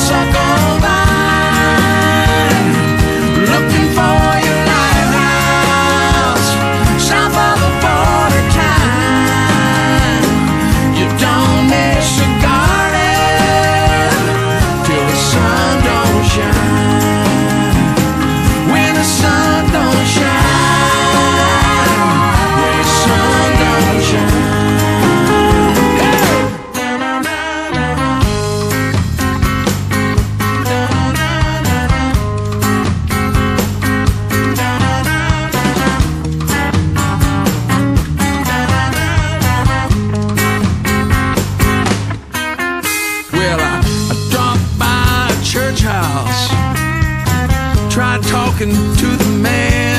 honeysuckle vine, looking for your lighthouse south of the border town. You don't miss a garden till the sun don't shine. When the sun don't shine, when the sun don't shine. Well, I dropped by a church house, tried talking to the man.